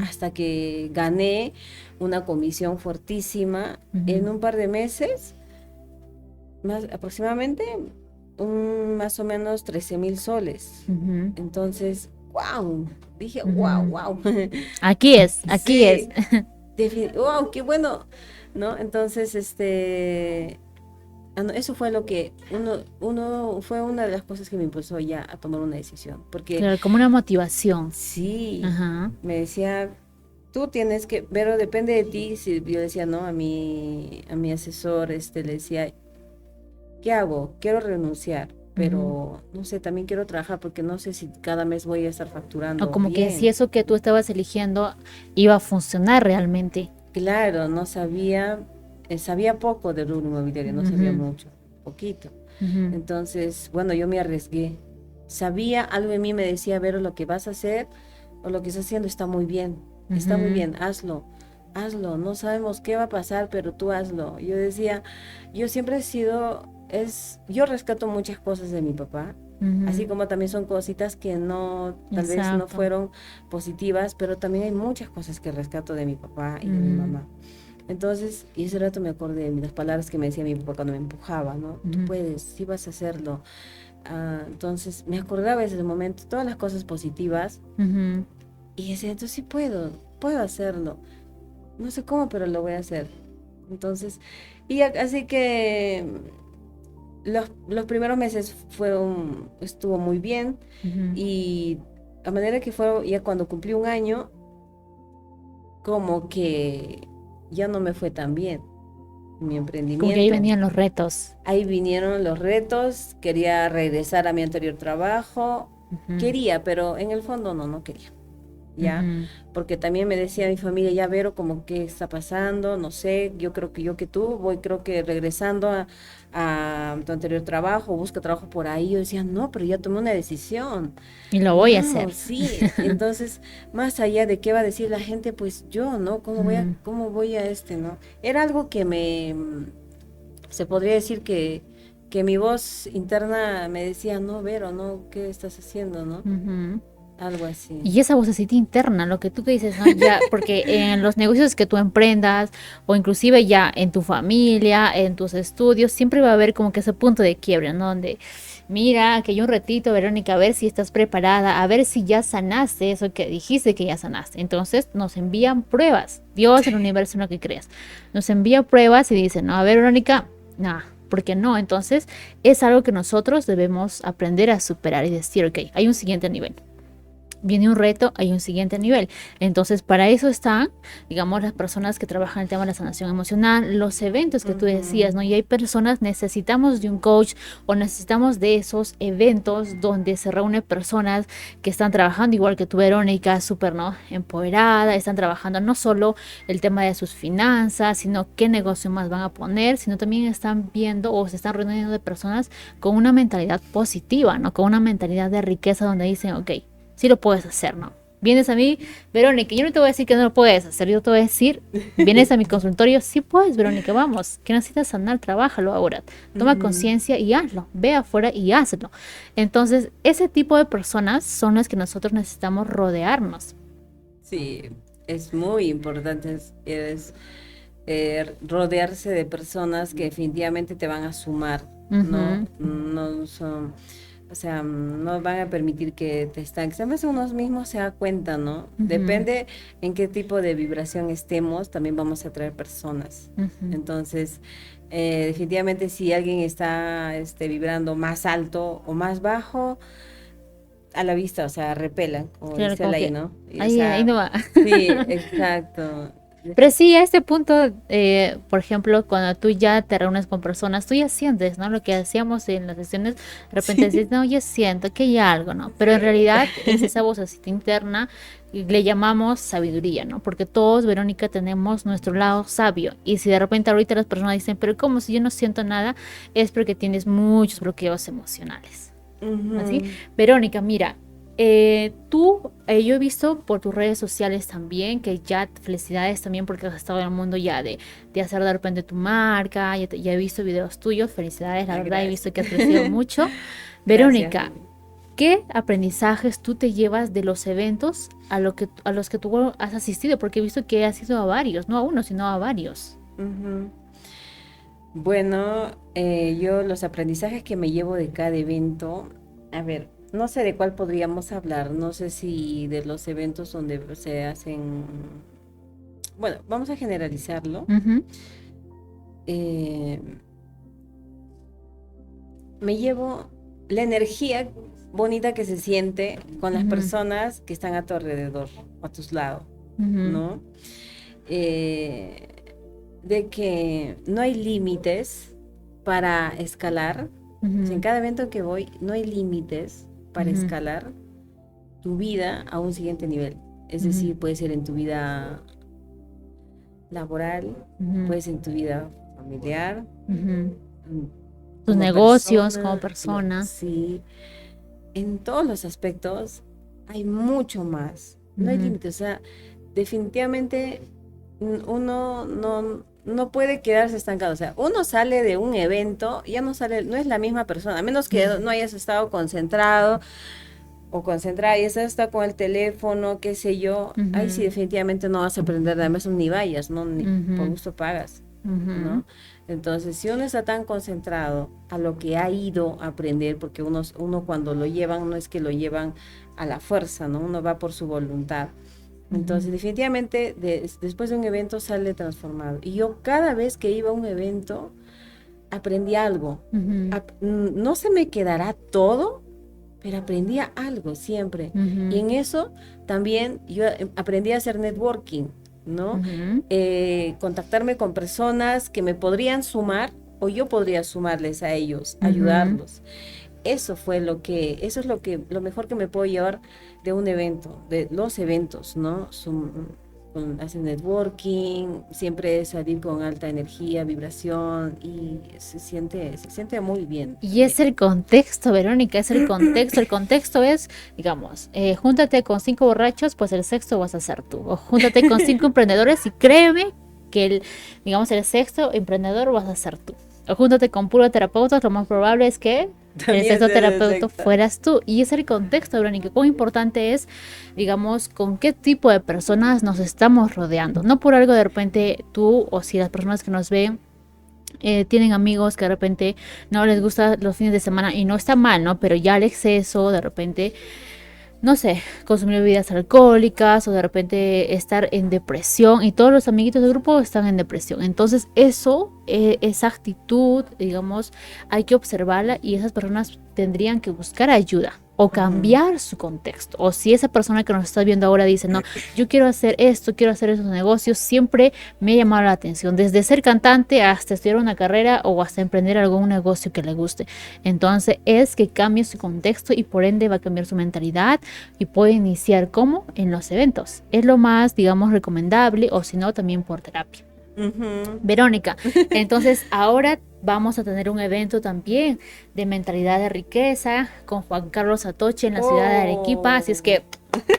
hasta que gané una comisión fuertísima en un par de meses, aproximadamente más o menos 13,000 soles. Entonces, wow, dije, wow. Aquí es. Wow, qué bueno, ¿no? Entonces, eso fue lo que fue una de las cosas que me impulsó ya a tomar una decisión, porque claro, como una motivación. Sí, me decía, tú tienes que, pero depende de ti. Si yo decía no a mi asesor, le decía, ¿qué hago? Quiero renunciar, pero no sé, también quiero trabajar porque no sé si cada mes voy a estar facturando. O como bien. que si eso que tú estabas eligiendo iba a funcionar realmente. Claro, no sabía. Sabía poco del rubro inmobiliario, no sabía mucho, poquito. Entonces, bueno, yo me arriesgué. Sabía, algo en mí me decía, Vero, lo que vas a hacer o lo que estás haciendo está muy bien, hazlo, no sabemos qué va a pasar, pero tú hazlo. Yo decía, yo siempre he sido, yo rescato muchas cosas de mi papá, así como también son cositas que tal vez no fueron positivas, pero también hay muchas cosas que rescato de mi papá y de mi mamá. Entonces, y ese rato me acordé de las palabras que me decía mi papá cuando me empujaba, ¿no? Tú puedes, sí vas a hacerlo. Entonces, me acordaba de ese momento, todas las cosas positivas, y decía, entonces sí puedo hacerlo. No sé cómo, pero lo voy a hacer. Entonces, y así que los primeros meses estuvo muy bien, y a manera que fue, ya cuando cumplí un año, como que ya no me fue tan bien mi emprendimiento. Como que ahí venían los retos. Ahí vinieron los retos, quería regresar a mi anterior trabajo, quería, pero en el fondo no quería, ¿ya? Porque también me decía mi familia, ya Vero, como qué está pasando, no sé, yo creo que tú, creo que regresando a tu anterior trabajo, busca trabajo por ahí. Yo decía, no, pero ya tomé una decisión. Y lo voy a hacer. Sí, entonces, más allá de qué va a decir la gente, pues yo, ¿no? ¿Cómo voy a ¿no? Era algo que se podría decir que mi voz interna me decía, no, Vero, no, ¿qué estás haciendo, no? Algo así. Y esa vocecita interna, lo que tú que dices, ¿no? Ya, porque en los negocios que tú emprendas, o inclusive ya en tu familia, en tus estudios, siempre va a haber como que ese punto de quiebre, ¿no? Donde, mira, que hay un ratito, Verónica, a ver si estás preparada, a ver si ya sanaste eso que dijiste que ya sanaste. Entonces nos envían pruebas, Dios, el universo, en lo que creas, nos envía pruebas y dicen, no, a ver, Verónica, ¿Por qué no? Entonces, es algo que nosotros debemos aprender a superar y decir, ok, hay un siguiente nivel. Viene un reto, hay un siguiente nivel. Entonces, para eso están, digamos, las personas que trabajan el tema de la sanación emocional, los eventos que tú decías, ¿no? Y hay personas, necesitamos de un coach o necesitamos de esos eventos donde se reúnen personas que están trabajando igual que tú, Verónica, súper, ¿no? Empoderada, están trabajando no solo el tema de sus finanzas, sino qué negocio más van a poner, sino también están viendo o se están reuniendo de personas con una mentalidad positiva, ¿no? Con una mentalidad de riqueza donde dicen, ok, sí lo puedes hacer, ¿no? Vienes a mí, Verónica, yo no te voy a decir que no lo puedes hacer, yo te voy a decir, vienes a mi consultorio, sí puedes, Verónica, vamos, que necesitas sanar, trabájalo ahora, toma conciencia y hazlo, ve afuera y hazlo. Entonces, ese tipo de personas son las que nosotros necesitamos rodearnos. Sí, es muy importante rodearse de personas que definitivamente te van a sumar, ¿no? No son... O sea, no van a permitir que te estanques. Además, uno mismo se da cuenta, ¿no? Depende en qué tipo de vibración estemos, también vamos a atraer personas. Entonces, definitivamente si alguien está vibrando más alto o más bajo, a la vista, o sea, repelan, como Claro, dice como la que ¿no? Y, ahí, ahí no va. sí, exacto. Pero sí, a este punto, por ejemplo, cuando tú ya te reúnes con personas, tú ya sientes, ¿no? Lo que hacíamos en las sesiones, de repente dices, no, yo siento que hay algo, ¿no? Pero en realidad es esa vocecita interna y le llamamos sabiduría, ¿no? Porque todos, Verónica, tenemos nuestro lado sabio. Y si de repente ahorita las personas dicen, pero ¿cómo si yo no siento nada? Es porque tienes muchos bloqueos emocionales. ¿Así? Verónica, mira. Yo he visto por tus redes sociales también que ya felicidades también porque has estado en el mundo ya de hacer de repente tu marca, ya he visto videos tuyos, felicidades, la verdad he visto que has crecido mucho. Verónica, ¿qué aprendizajes tú te llevas de los eventos a los que tú has asistido? Porque he visto que has ido a varios, no a uno, sino a varios. Bueno, yo los aprendizajes que me llevo de cada evento, a ver, no sé de cuál podríamos hablar, no sé si de los eventos donde se hacen, bueno, vamos a generalizarlo. Me llevo la energía bonita que se siente con las personas que están a tu alrededor, a tus lados, ¿no? De que no hay límites para escalar. O sea, en cada evento que voy, no hay límites para escalar tu vida a un siguiente nivel. Es decir, puede ser en tu vida laboral, puede ser en tu vida familiar, tus negocios como persona. Sí, en todos los aspectos hay mucho más. No hay límites. O sea, definitivamente uno no puede quedarse estancado. O sea, uno sale de un evento, ya no es la misma persona, a menos que no hayas estado concentrado o concentrada y estás con el teléfono, qué sé yo. Ahí sí definitivamente no vas a aprender, además ni vayas, ¿no? Ni por gusto pagas, ¿no? Entonces, si uno está tan concentrado a lo que ha ido a aprender, porque uno cuando lo llevan, no es que lo llevan a la fuerza, ¿no? Uno va por su voluntad. Entonces, definitivamente, después de un evento sale transformado. Y yo cada vez que iba a un evento, aprendí algo. No se me quedará todo, pero aprendía algo siempre. Y en eso también yo aprendí a hacer networking, ¿no? Contactarme con personas que me podrían sumar o yo podría sumarles a ellos, ayudarlos. Eso es lo mejor que me puedo llevar de un evento, de los eventos, ¿no? Hacen networking, siempre salir con alta energía, vibración y se siente muy bien. Y es el contexto, Verónica, es el contexto. El contexto es, digamos, júntate con 5 borrachos, pues el sexto vas a ser tú. O júntate con 5 emprendedores y créeme que el sexto emprendedor vas a ser tú. O júntate con puro terapeutas, lo más probable es que el sexto terapeuta fueras tú. Y es el contexto, Verónica. Cuán importante es, digamos, con qué tipo de personas nos estamos rodeando. No por algo de repente tú o si las personas que nos ven tienen amigos que de repente no les gusta los fines de semana y no está mal, ¿no? Pero ya el exceso de repente no sé, consumir bebidas alcohólicas o de repente estar en depresión y todos los amiguitos del grupo están en depresión. Entonces eso, esa actitud, digamos, hay que observarla y esas personas tendrían que buscar ayuda o cambiar su contexto. O si esa persona que nos está viendo ahora dice, no, yo quiero hacer esto, quiero hacer esos negocios, siempre me ha llamado la atención, desde ser cantante hasta estudiar una carrera o hasta emprender algún negocio que le guste. Entonces es que cambie su contexto y por ende va a cambiar su mentalidad y puede iniciar como en los eventos. Es lo más, digamos, recomendable o si no, también por terapia. Verónica, entonces ahora vamos a tener un evento también de mentalidad de riqueza con Juan Carlos Atoche en la ciudad de Arequipa, así es que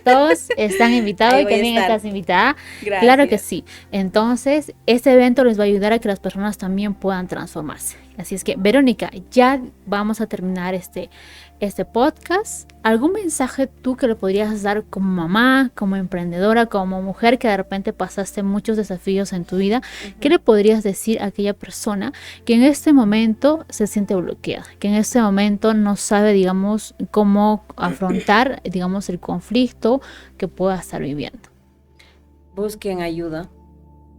todos están invitados y también estás invitada. Gracias. Claro que sí. Entonces, este evento les va a ayudar a que las personas también puedan transformarse. Así es que, Verónica, ya vamos a terminar este podcast. ¿Algún mensaje tú que le podrías dar como mamá, como emprendedora, como mujer que de repente pasaste muchos desafíos en tu vida? ¿Qué le podrías decir a aquella persona que en este momento se siente bloqueada, que en este momento no sabe, digamos, cómo afrontar, digamos, el conflicto que pueda estar viviendo? Busquen ayuda,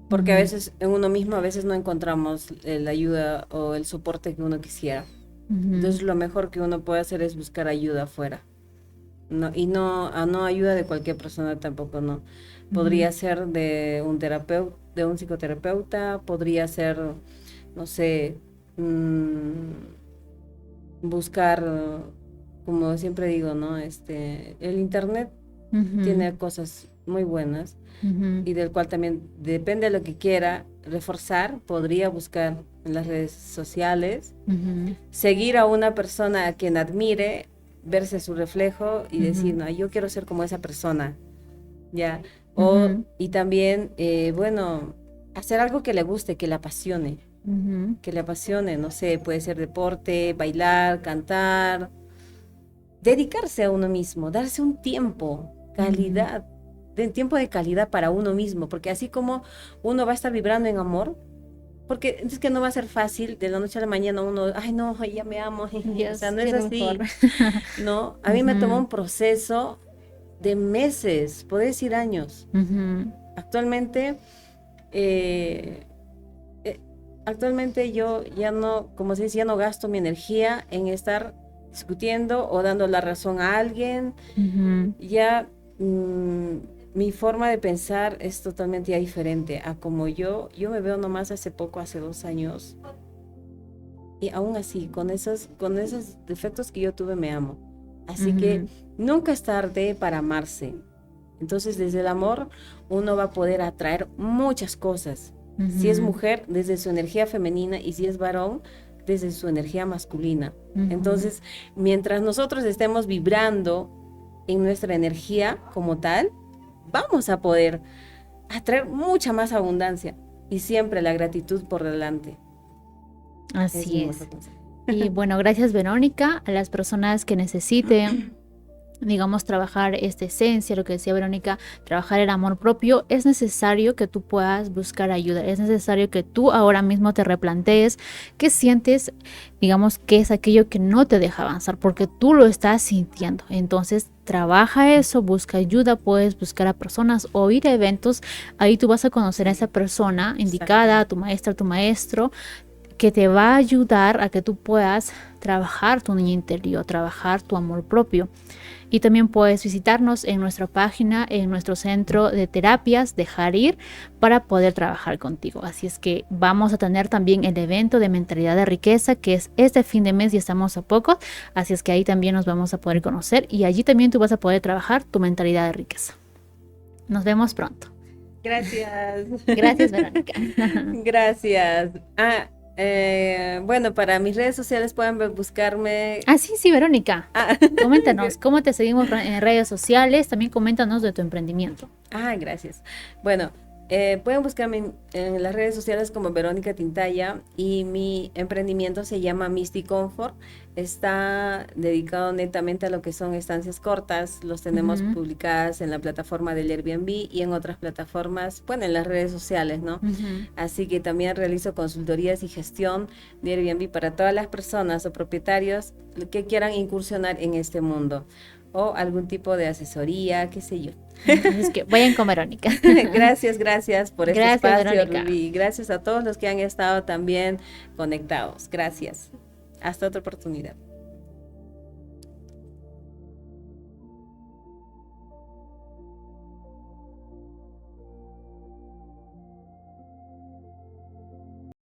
porque a veces en uno mismo a veces no encontramos la ayuda o el soporte que uno quisiera. Entonces lo mejor que uno puede hacer es buscar ayuda afuera. No ayuda de cualquier persona tampoco, no. Podría ser de un terapeuta, de un psicoterapeuta, podría ser, no sé, buscar, como siempre digo, ¿no? El internet tiene cosas muy buenas y del cual también depende de lo que quiera reforzar, podría buscar en las redes sociales, seguir a una persona a quien admire, verse su reflejo y decir, no, yo quiero ser como esa persona, ¿ya? Y también, bueno, hacer algo que le guste, que le apasione, no sé, puede ser deporte, bailar, cantar, dedicarse a uno mismo, darse un tiempo, calidad, tiempo de calidad para uno mismo, porque así como uno va a estar vibrando en amor, porque es que no va a ser fácil de la noche a la mañana uno, ay no, ya me amo, o sea, no es así, ¿no? A mí me tomó un proceso de meses, puedo decir años. Actualmente yo ya no, como se dice, ya no gasto mi energía en estar discutiendo o dando la razón a alguien. Ya mi forma de pensar es totalmente ya diferente a como yo me veo nomás hace 2 años, y aún así, con esos defectos que yo tuve, me amo. Así que nunca es tarde para amarse. Entonces, desde el amor, uno va a poder atraer muchas cosas. Si es mujer, desde su energía femenina, y si es varón, desde su energía masculina. Entonces, mientras nosotros estemos vibrando en nuestra energía como tal, vamos a poder atraer mucha más abundancia y siempre la gratitud por delante. Así es. Y bueno, gracias, Verónica. A las personas que necesiten, digamos, trabajar esta esencia, lo que decía Verónica, trabajar el amor propio, es necesario que tú puedas buscar ayuda, es necesario que tú ahora mismo te replantees qué sientes, digamos, que es aquello que no te deja avanzar, porque tú lo estás sintiendo. Entonces, trabaja eso, busca ayuda, puedes buscar a personas o ir a eventos, ahí tú vas a conocer a esa persona indicada, a tu maestra, a tu maestro, que te va a ayudar a que tú puedas trabajar tu niña interior, trabajar tu amor propio. Y también puedes visitarnos en nuestra página, en nuestro centro de terapias, dejar ir, para poder trabajar contigo. Así es que vamos a tener también el evento de mentalidad de riqueza, que es este fin de mes y estamos a poco. Así es que ahí también nos vamos a poder conocer y allí también tú vas a poder trabajar tu mentalidad de riqueza. Nos vemos pronto. Gracias. Gracias, Verónica. Gracias. Bueno, para mis redes sociales pueden buscarme. Sí, Verónica. Coméntanos, ¿cómo te seguimos en redes sociales? También coméntanos de tu emprendimiento. Gracias. Bueno, pueden buscarme en las redes sociales como Verónica Tintaya, y mi emprendimiento se llama Misty Comfort. Está dedicado netamente a lo que son estancias cortas. Los tenemos publicadas en la plataforma del Airbnb y en otras plataformas, bueno, en las redes sociales, ¿no? Así que también realizo consultorías y gestión de Airbnb para todas las personas o propietarios que quieran incursionar en este mundo. o algún tipo de asesoría, qué sé yo. Entonces, que vayan con Verónica. Gracias por este Gracias, espacio, Verónica. Rubí. Gracias a todos los que han estado también conectados. Gracias. Hasta otra oportunidad.